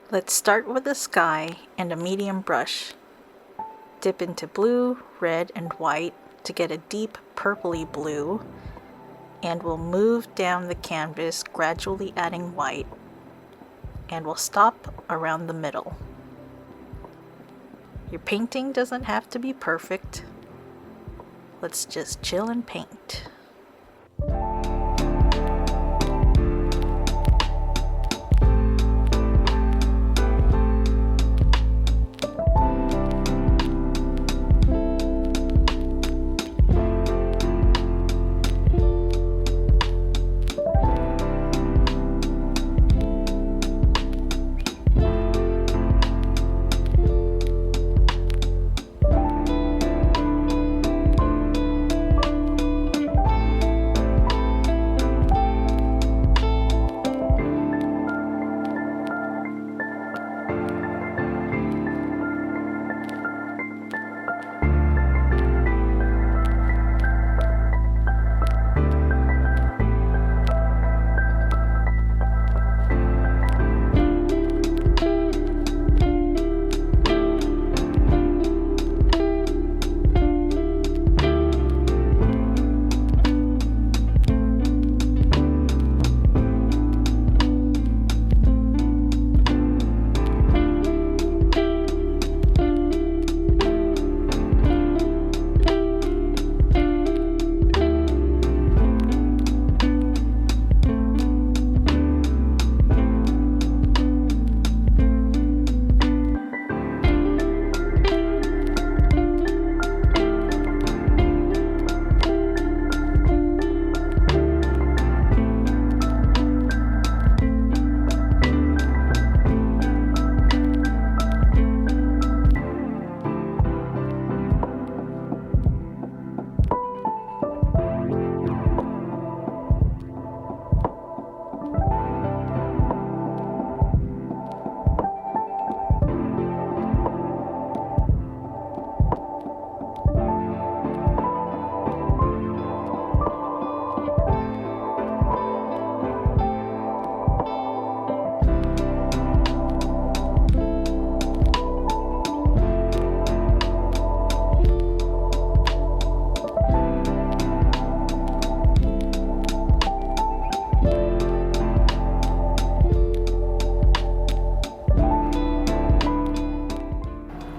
Let's start with the sky and a medium brush. Dip into blue, red, and white to get a deep purpley blue, and we'll move down the canvas, gradually adding white, and we'll stop around the middle. Your painting doesn't have to be perfect. Let's just chill and paint.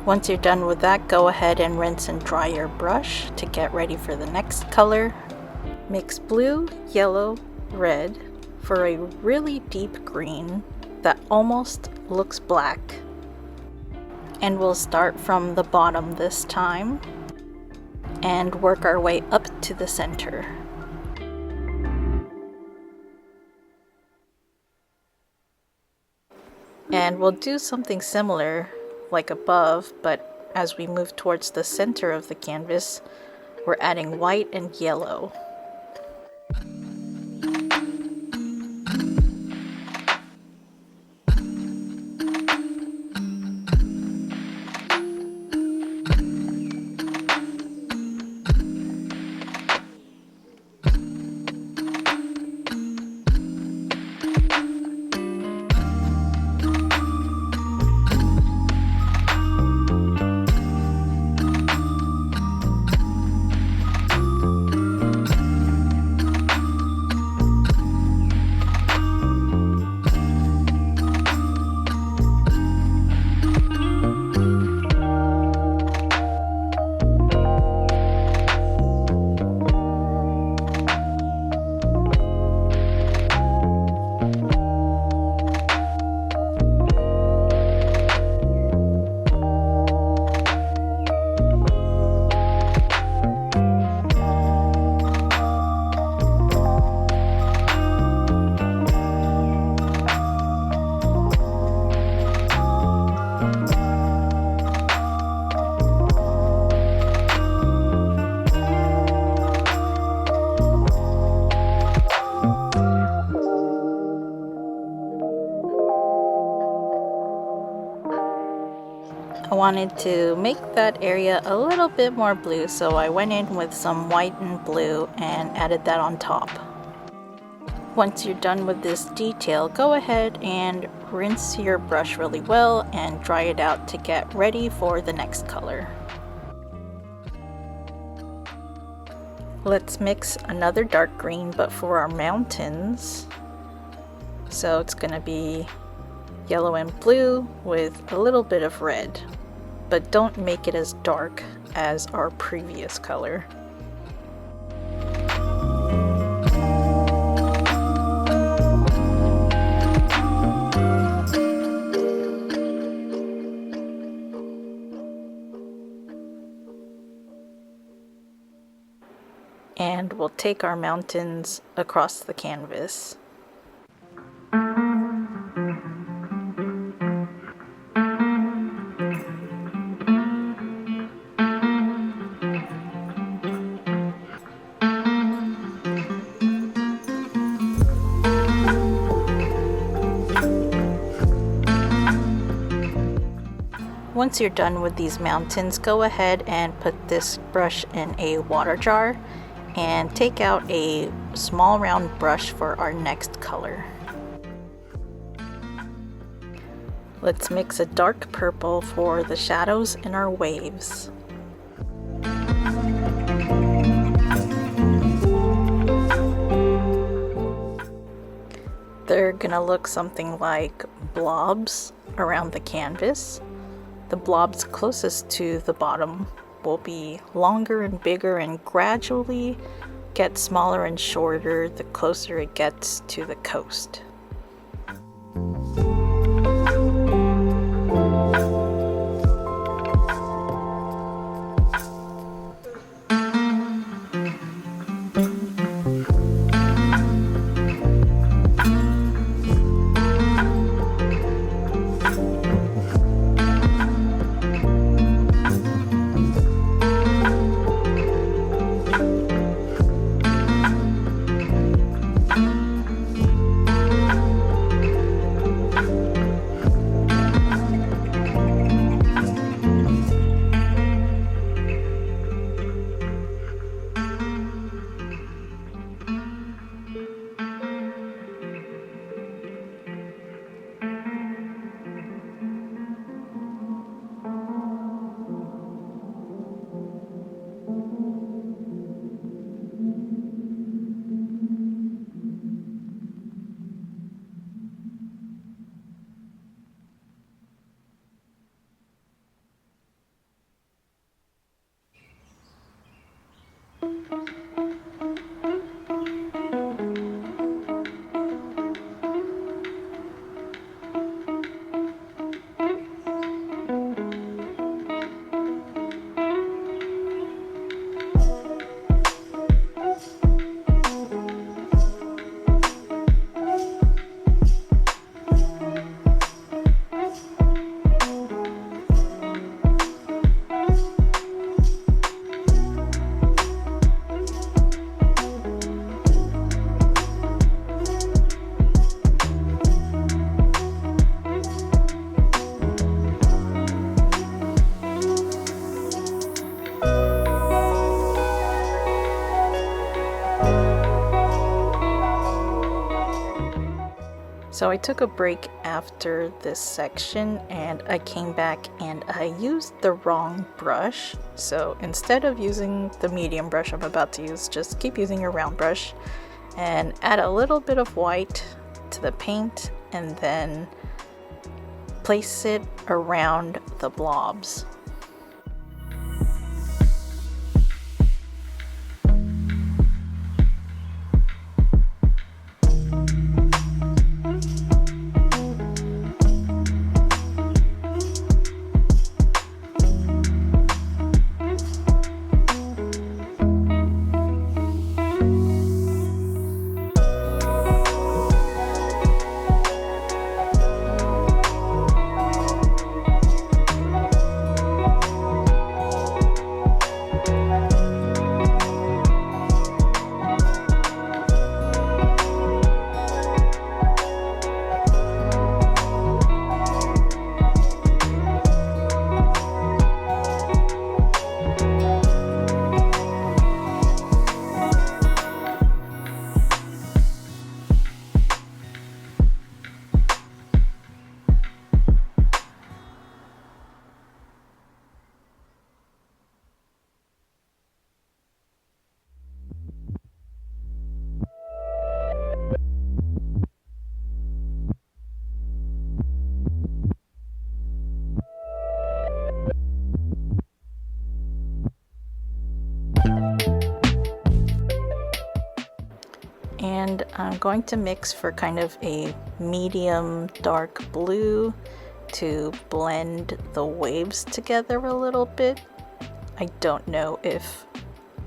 Once you're done with that, go ahead and rinse and dry your brush to get ready for the next color. Mix blue, yellow, red for a really deep green that almost looks black. And we'll start from the bottom this time and work our way up to the center. And we'll do something similar like above, but as we move towards the center of the canvas, we're adding white and yellow. I wanted to make that area a little bit more blue, so I went in with some white and blue and added that on top. Once you're done with this detail, go ahead and rinse your brush really well and dry it out to get ready for the next color. Let's mix another dark green, but for our mountains. So it's going to be yellow and blue with a little bit of red, but don't make it as dark as our previous color. And we'll take our mountains across the canvas. Once you're done with these mountains, go ahead and put this brush in a water jar and take out a small round brush for our next color. Let's mix a dark purple for the shadows in our waves. They're gonna look something like blobs around the canvas. The blobs closest to the bottom will be longer and bigger and gradually get smaller and shorter the closer it gets to the coast. So I took a break after this section and I came back and I used the wrong brush. So instead of using the medium brush I'm about to use, just keep using your round brush and add a little bit of white to the paint and then place it around the blobs. going to mix for kind of a medium dark blue to blend the waves together a little bit. I don't know if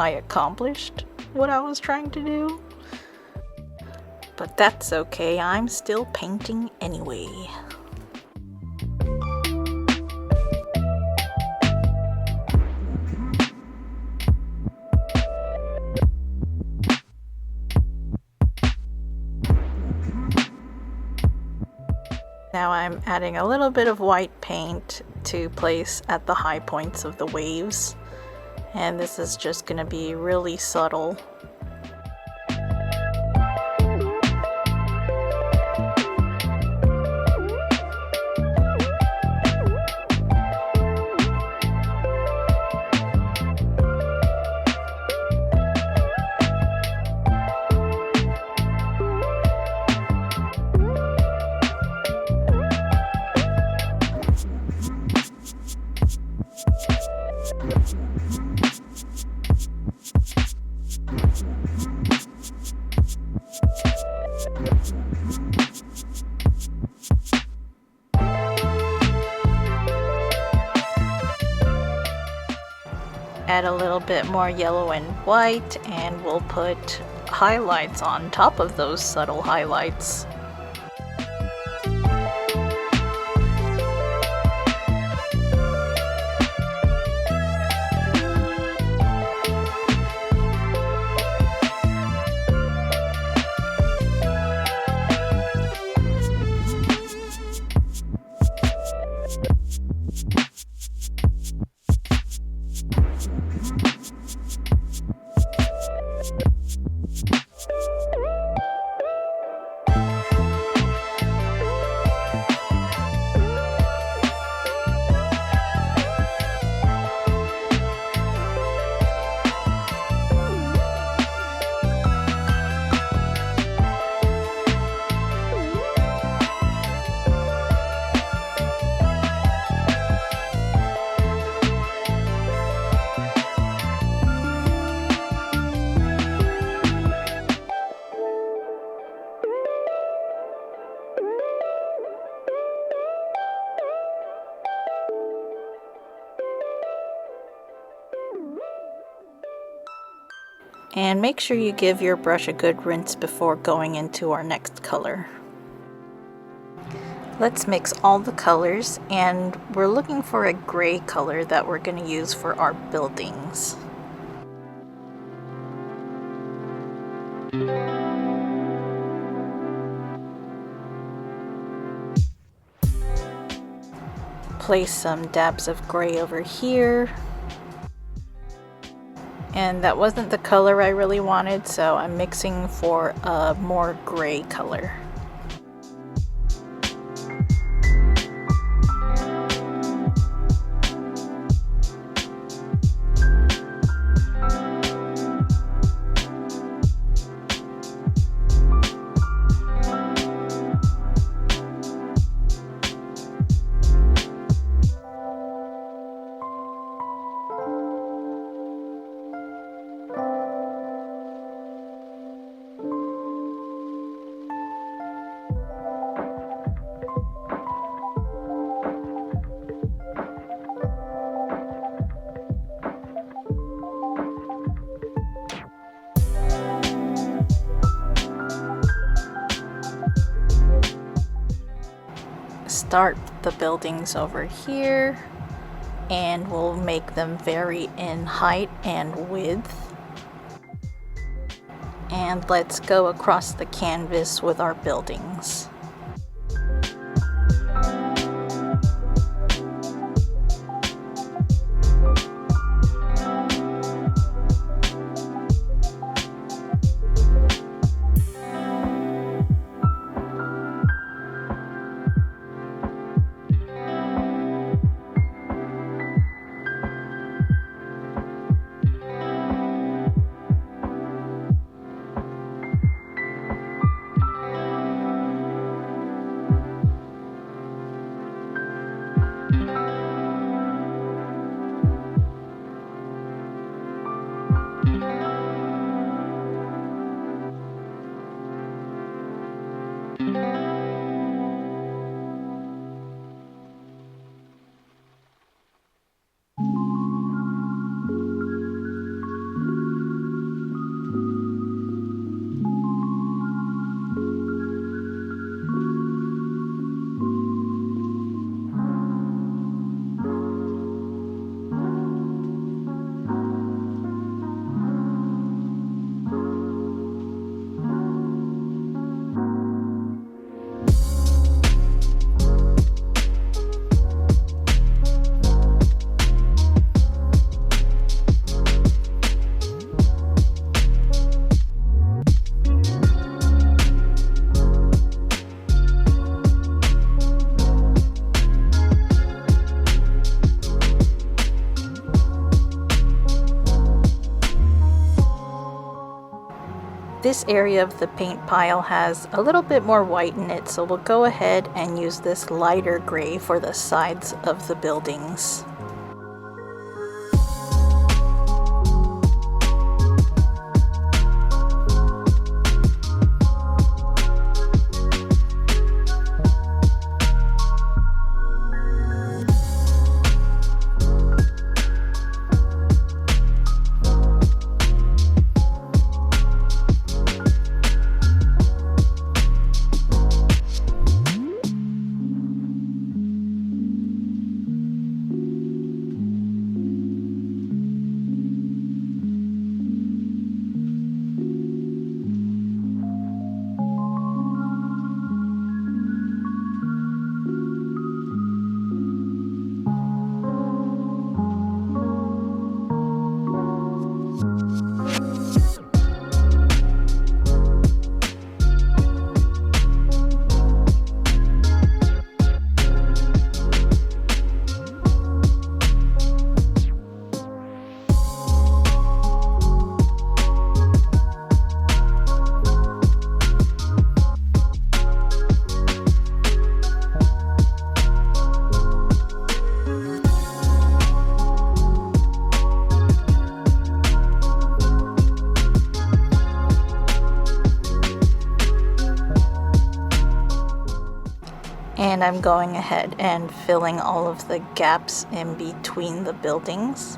I accomplished what I was trying to do, but that's okay, I'm still painting anyway. Now I'm adding a little bit of white paint to place at the high points of the waves, and this is just going to be really subtle. Add a little bit more yellow and white, and we'll put highlights on top of those subtle highlights. And make sure you give your brush a good rinse before going into our next color. Let's mix all the colors, and we're looking for a gray color that we're going to use for our buildings. Place some dabs of gray over here. And that wasn't the color I really wanted, so I'm mixing for a more gray color. Start the buildings over here, and we'll make them vary in height and width. And let's go across the canvas with our buildings. This area of the paint pile has a little bit more white in it, so we'll go ahead and use this lighter gray for the sides of the buildings. And I'm going ahead and filling all of the gaps in between the buildings.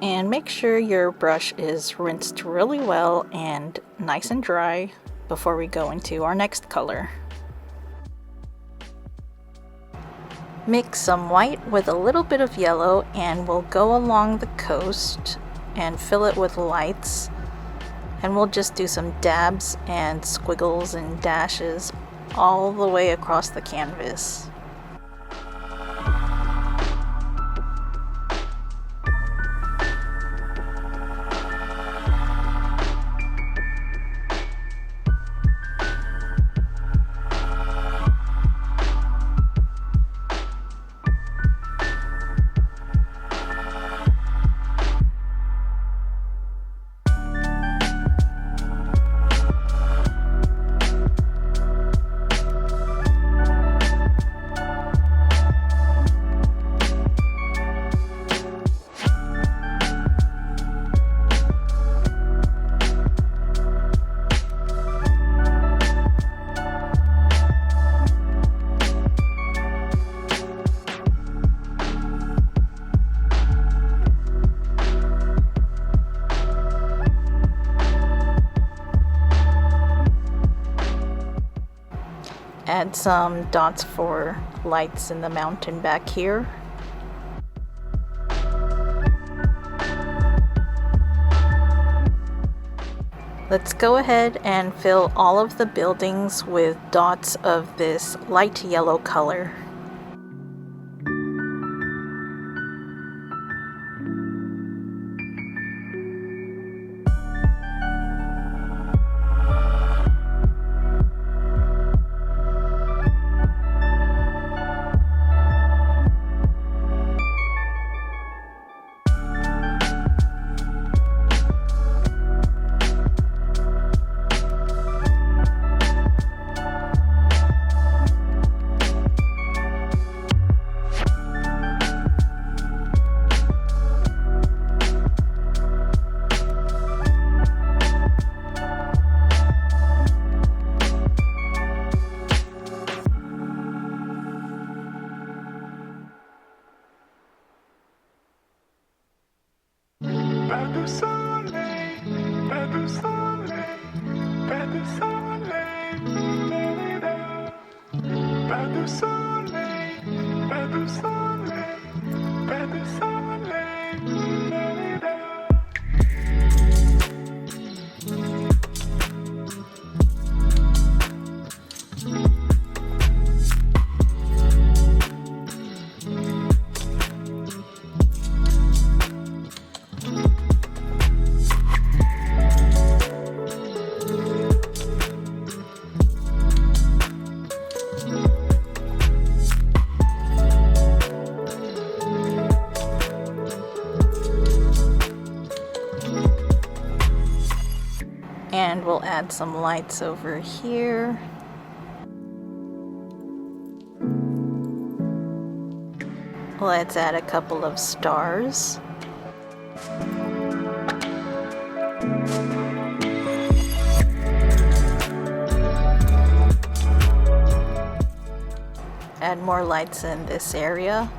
And make sure your brush is rinsed really well and nice and dry before we go into our next color. Mix some white with a little bit of yellow and we'll go along the coast and fill it with lights. And we'll just do some dabs and squiggles and dashes all the way across the canvas. Add some dots for lights in the mountain back here. Let's go ahead and fill all of the buildings with dots of this light yellow color. Pas de soleil, pas de soleil. And we'll add some lights over here. Let's add a couple of stars. Add more lights in this area.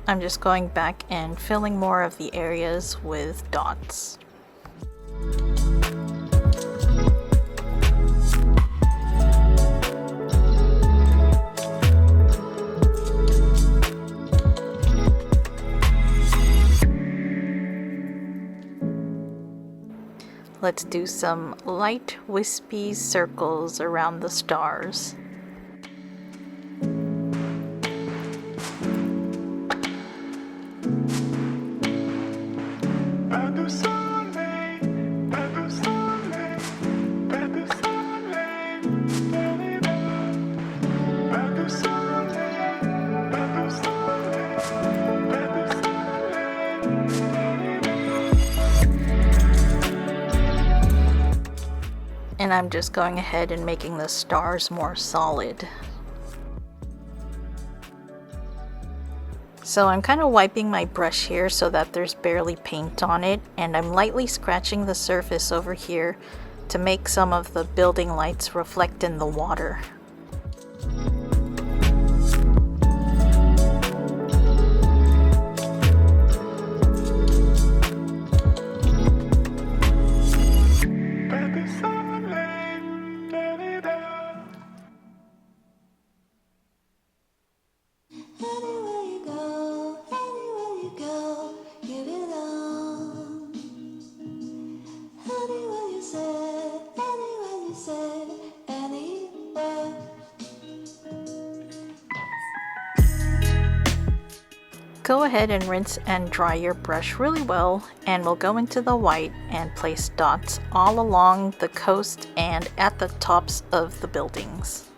I'm just going back and filling more of the areas with dots. Let's do some light wispy circles around the stars. And I'm just going ahead and making the stars more solid. So I'm kind of wiping my brush here so that there's barely paint on it, and I'm lightly scratching the surface over here to make some of the building lights reflect in the water. Go ahead and rinse and dry your brush really well, and we'll go into the white and place dots all along the coast and at the tops of the buildings.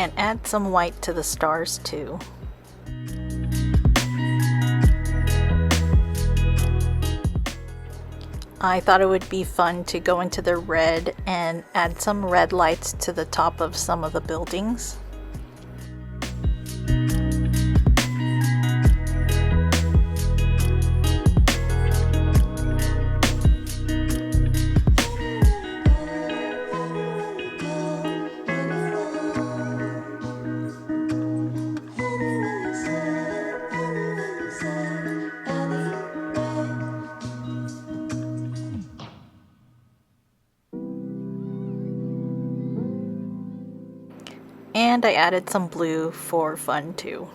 And add some white to the stars too. I thought it would be fun to go into the red and add some red lights to the top of some of the buildings. And I added some blue for fun too.